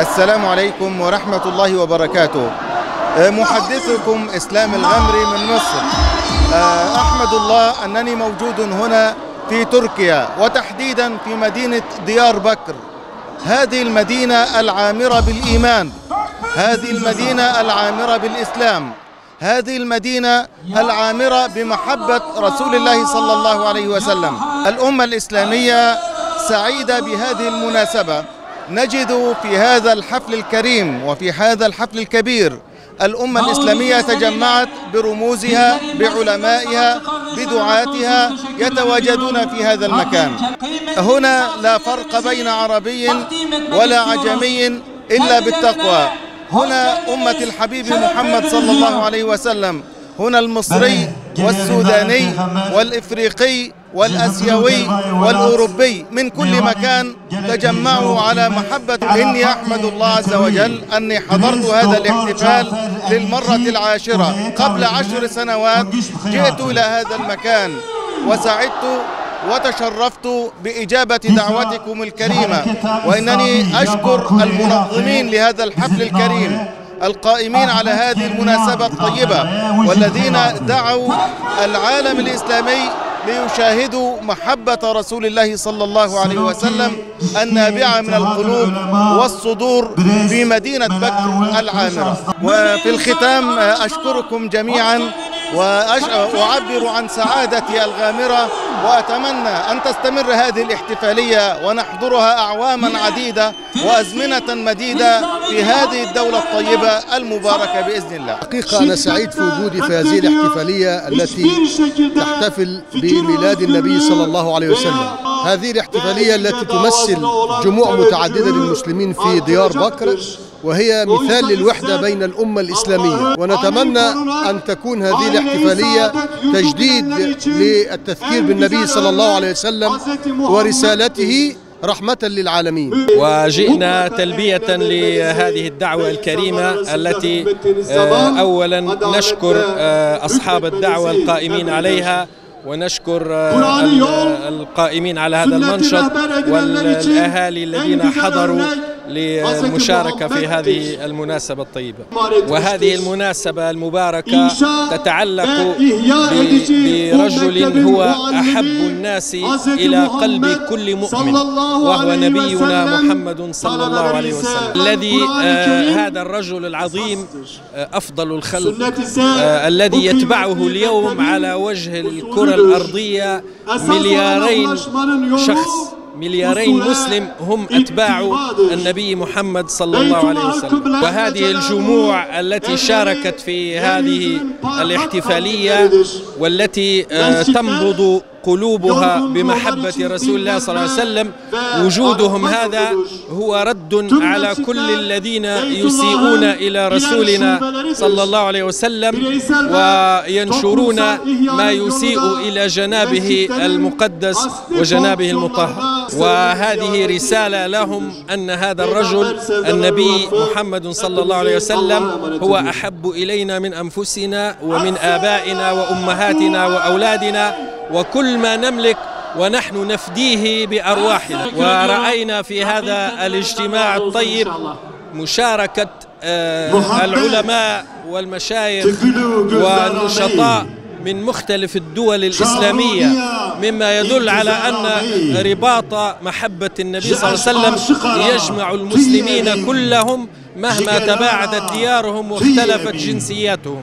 السلام عليكم ورحمة الله وبركاته. محدثكم إسلام الغمري من مصر. أحمد الله أنني موجود هنا في تركيا، وتحديدا في مدينة ديار بكر، هذه المدينة العامرة بالإيمان، هذه المدينة العامرة بالإسلام، هذه المدينة العامرة بمحبة رسول الله صلى الله عليه وسلم. الأمة الإسلامية سعيدة بهذه المناسبة. نجد في هذا الحفل الكريم وفي هذا الحفل الكبير الأمة الإسلامية تجمعت برموزها، بعلمائها، بدعاتها، يتواجدون في هذا المكان. هنا لا فرق بين عربي ولا عجمي إلا بالتقوى. هنا أمة الحبيب محمد صلى الله عليه وسلم، هنا المصري والسوداني والإفريقي والأسيوي والأوروبي، من كل مكان تجمعوا على محبة. إني أحمد الله عز وجل أني حضرت هذا الاحتفال للمرة العاشرة. قبل 10 سنوات جئت إلى هذا المكان وسعدت وتشرفت بإجابة دعوتكم الكريمة، وإنني أشكر المنظمين لهذا الحفل الكريم، القائمين على هذه المناسبة الطيبة، والذين دعوا العالم الإسلامي ليشاهدوا محبة رسول الله صلى الله عليه وسلم النابعة من القلوب والصدور في مدينة بكر العامرة. وفي الختام أشكركم جميعا وأعبر عن سعادتي الغامرة، وأتمنى أن تستمر هذه الاحتفالية ونحضرها أعواما عديدة وأزمنة مديدة في هذه الدولة الطيبة المباركة بإذن الله. حقيقة أنا سعيد في وجودي في هذه الاحتفالية التي تحتفل بميلاد النبي صلى الله عليه وسلم. هذه الاحتفالية التي تمثل جموع متعددة للمسلمين في ديار بكر، وهي مثال للوحدة بين الأمة الإسلامية، ونتمنى أن تكون هذه الاحتفالية تجديد للتذكير بالنبي صلى الله عليه وسلم ورسالته رحمة للعالمين. وجئنا تلبية لهذه الدعوة الكريمة التي أولا نشكر أصحاب الدعوة القائمين عليها، ونشكر القائمين على هذا المنشط والأهالي الذين حضروا للمشاركة في هذه المناسبة الطيبة. وهذه المناسبة المباركة تتعلق برجل هو أحب الناس إلى قلب كل مؤمن، وهو نبينا محمد صلى الله عليه وسلم، الذي هذا الرجل العظيم أفضل الخلق، الذي يتبعه اليوم على وجه الكرة الأرضية 2 شخص، 2 مسلم هم أتباع النبي محمد صلى الله عليه وسلم. وهذه الجموع التي شاركت في هذه الاحتفالية والتي تنبض قلوبها بمحبة رسول الله صلى الله عليه وسلم، وجودهم هذا هو رد على كل الذين يسيئون إلى رسولنا صلى الله عليه وسلم وينشرون ما يسيء إلى جنابه المقدس وجنابه المطهر. وهذه رسالة لهم أن هذا الرجل النبي محمد صلى الله عليه وسلم هو أحب إلينا من أنفسنا ومن آبائنا وأمهاتنا وأولادنا وكل ما نملك، ونحن نفديه بأرواحنا. ورأينا في هذا الاجتماع الطيب مشاركة العلماء والمشايخ والنشطاء من مختلف الدول الإسلامية، مما يدل على أن رباط محبة النبي صلى الله عليه وسلم يجمع المسلمين كلهم مهما تباعدت ديارهم واختلفت جنسياتهم.